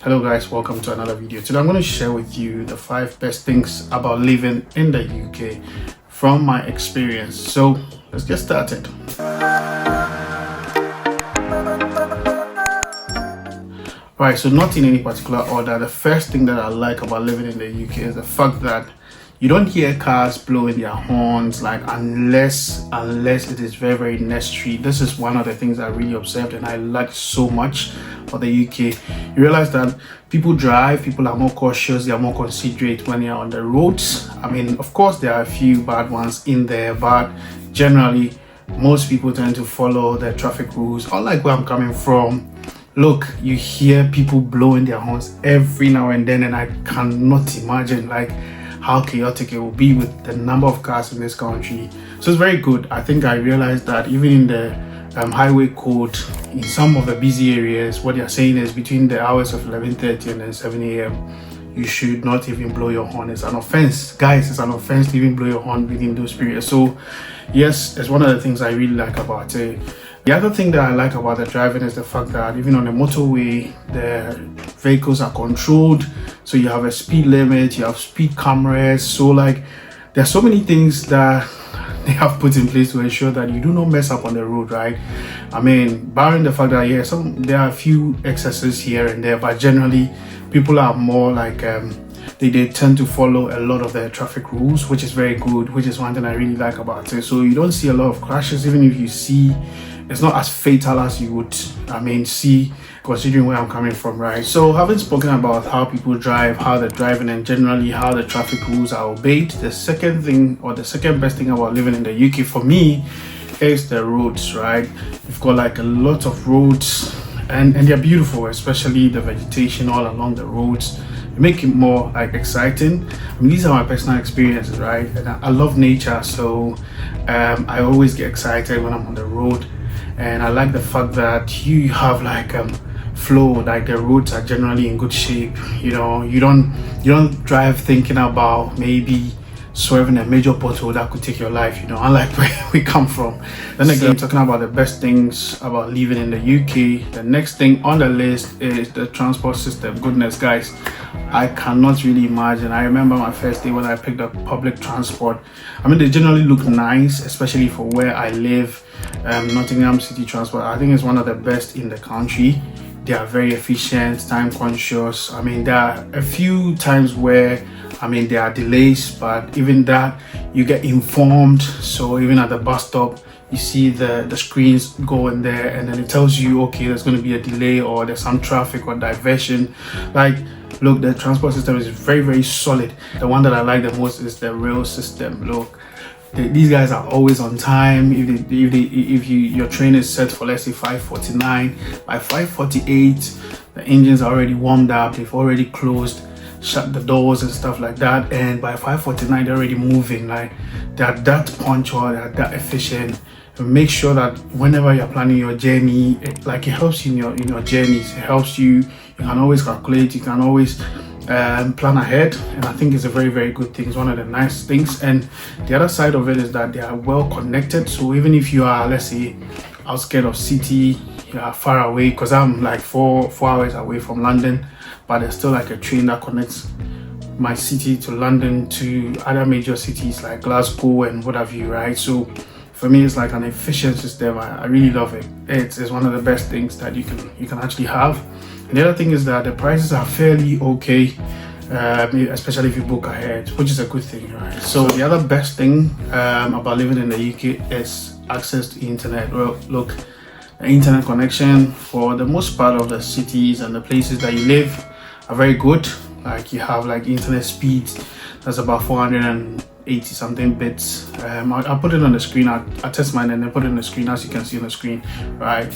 Hello guys, welcome to another video. Today I'm going to share with you the 5 best things about living in the UK from my experience. So let's get started. Right, so not in any particular order, the first thing that I like about living in the UK is the fact that you don't hear cars blowing their horns like unless it is very necessary. This is one of the things I really observed and I like so much about the UK. You realize that people are more cautious, they are more considerate when they are on the roads. I mean, of course there are a few bad ones in there, but generally most people tend to follow the traffic rules. Unlike where I'm coming from, look, you hear people blowing their horns every now and then, and I cannot imagine like how chaotic it will be with the number of cars in this country. So it's very good. I think I realized that even in the highway code, in some of the busy areas, what they're saying is between the hours of 11:30 and then 7 a.m. you should not even blow your horn. It's an offense, guys. It's an offense to even blow your horn within those periods. So yes, it's one of the things I really like about it. The other thing that I like about the driving is the fact that even on the motorway, the vehicles are controlled. So you have a speed limit, you have speed cameras. So like, there's so many things that they have put in place to ensure that you do not mess up on the road, right? I mean, barring the fact that there are a few excesses here and there, but generally people are more like they tend to follow a lot of the traffic rules, which is very good, which is one thing I really like about it. So you don't see a lot of crashes. Even if you see, it's not as fatal as you would see, considering where I'm coming from, right? So having spoken about how people drive, how they're driving, and generally how the traffic rules are obeyed, the second thing, or the second best thing about living in the UK for me, is the roads, right? You've got like a lot of roads and they're beautiful, especially the vegetation all along the roads. Make it more like exciting. I mean, these are my personal experiences, right? And I love nature, so I always get excited when I'm on the road. And I like the fact that you have like flow, like the roads are generally in good shape. You know, you don't drive thinking about maybe swerving a major pothole that could take your life, you know, unlike where we come from. Then again, talking about the best things about living in the UK, the next thing on the list is the transport system. Goodness, guys, I cannot really imagine. I remember my first day when I picked up public transport. I mean, they generally look nice, especially for where I live. Nottingham City Transport, I think, is one of the best in the country. They are very efficient, time conscious. I mean, there are a few times where there are delays, but even that you get informed. So even at the bus stop, you see the screens go in there, and then it tells you, okay, there's going to be a delay or there's some traffic or diversion. Like, look, the transport system is very solid. The one that I like the most is the rail system. Look, these guys are always on time. If your train is set for, let's say, 5:49, by 5:48 the engines are already warmed up, they've already closed, shut the doors and stuff like that, and by 5:49 they're already moving. Like, they're that punctual, they're that efficient. And make sure that whenever you're planning your journey, it helps you in your journeys. It helps you. You can always calculate, you can always plan ahead, and I think it's a very good thing. It's one of the nice things. And the other side of it is that they are well connected. So even if you are, let's say, outskirts of city, you are far away, because I'm like four hours away from London, but there's still like a train that connects my city to London, to other major cities like Glasgow and what have you, right? So for me, it's like an efficient system. I really love it. It's one of the best things that you can actually have. And the other thing is that the prices are fairly okay, especially if you book ahead, which is a good thing, right? So the other best thing about living in the UK is access to internet. Well, look, the internet connection for the most part of the cities and the places that you live are very good. Like, you have like internet speeds that's about 480 something bits. I'll put it on the screen. I'll test mine and then put it on the screen, as you can see on the screen, right?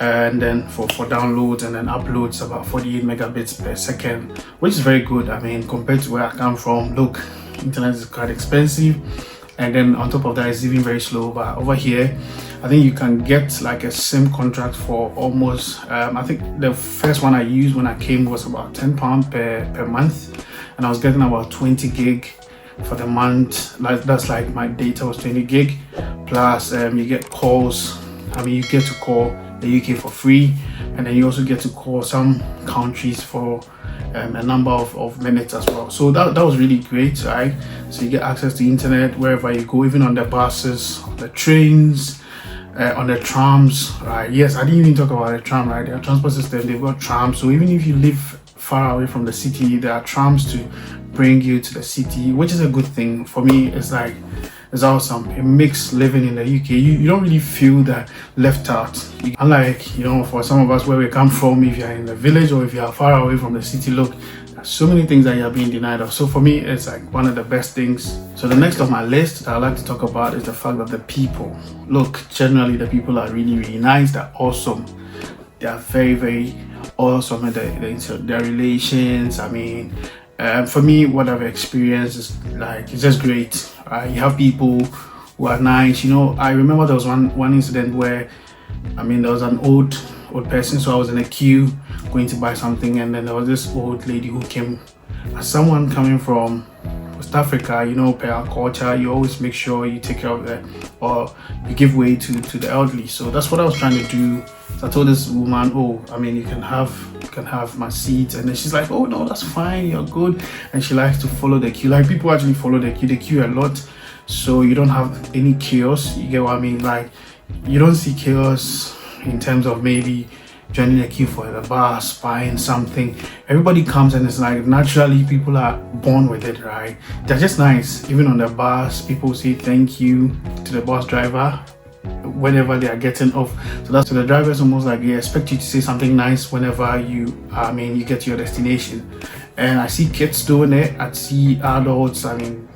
And then for downloads and then uploads, about 48 megabits per second, which is very good. I mean, compared to where I come from, look, internet is quite expensive, and then on top of that, it's even very slow. But over here, I think you can get like a SIM contract for almost I think the first one I used when I came was about £10 per month, and I was getting about 20 gig for the month. Like, that's like my data was 20 gig plus you get calls. I mean, you get to call the UK for free, and then you also get to call some countries for a number of minutes as well. So that was really great, right? So you get access to internet wherever you go, even on the buses, on the trains, on the trams, right? Yes, I didn't even talk about the tram, right? Their transport system, they've got trams. So even if you live far away from the city, there are trams to bring you to the city, which is a good thing. For me, it's awesome. It makes living in the UK, you don't really feel that left out. Unlike, you know, for some of us where we come from, if you're in the village or if you are far away from the city, look, there's so many things that you're being denied of. So for me, it's like one of the best things. So the next on my list that I'd like to talk about is the fact that the people, look, generally the people are really, really nice. They're awesome. They are very, very awesome in their relations. I mean, for me, what I've experienced is like, it's just great. You have people who are nice. You know, I remember there was one incident where, I mean, there was an old person. So I was in a queue going to buy something, and then there was this old lady who came. As someone coming from West Africa, you know, per our culture, you always make sure you take care of or you give way to the elderly. So that's what I was trying to do. So I told this woman, oh, I mean, you can have my seat. And then she's like, oh no, that's fine, you're good. And she likes to follow the queue. Like, people actually follow the queue a lot, so you don't have any chaos. You get what I mean? Like, you don't see chaos in terms of maybe joining a queue for the bus, buying something. Everybody comes, and it's like, naturally people are born with it, right? They're just nice. Even on the bus, people say thank you to the bus driver whenever they are getting off. So the driver is almost like they expect you to say something nice whenever you get to your destination. And I see kids doing it, I see adults, I mean,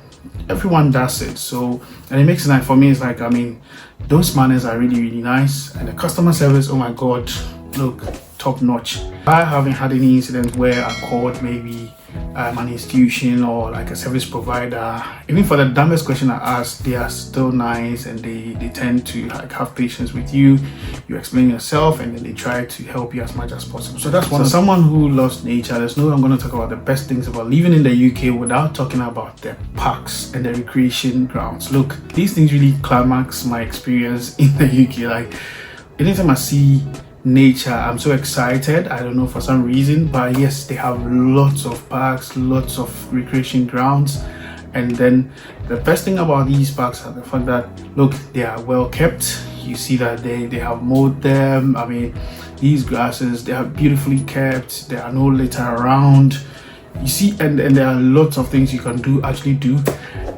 everyone does it. So, and it makes it nice for me. It's like, I mean, those manners are really, really nice, and the customer service, oh my god, look, top notch. I haven't had any incident where I called maybe an institution or like a service provider. Even for the dumbest question I asked, they are still nice, and they tend to like have patience with you. You explain yourself, and then they try to help you as much as possible. So that's one. So someone who loves nature, there's no way I'm going to talk about the best things about living in the UK without talking about the parks and the recreation grounds. Look, these things really climax my experience in the UK. Like, anytime I see nature, I'm so excited. I don't know, for some reason, but yes, they have lots of parks, lots of recreation grounds. And then the best thing about these parks are the fact that, look, they are well kept. You see that they have mowed them. I mean, these grasses, they are beautifully kept. There are no litter around. You see, and there are lots of things you can actually do.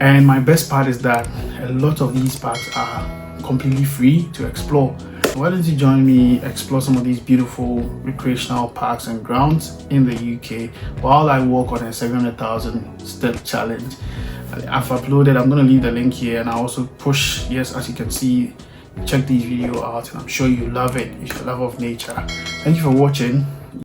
And my best part is that a lot of these parks are completely free to explore. Why don't you join me explore some of these beautiful recreational parks and grounds in the UK while I work on a 700,000 step challenge. I've uploaded, I'm going to leave the link here, and I also push, yes, as you can see, check this video out, and I'm sure you love it if you're a lover of nature. Thank you for watching.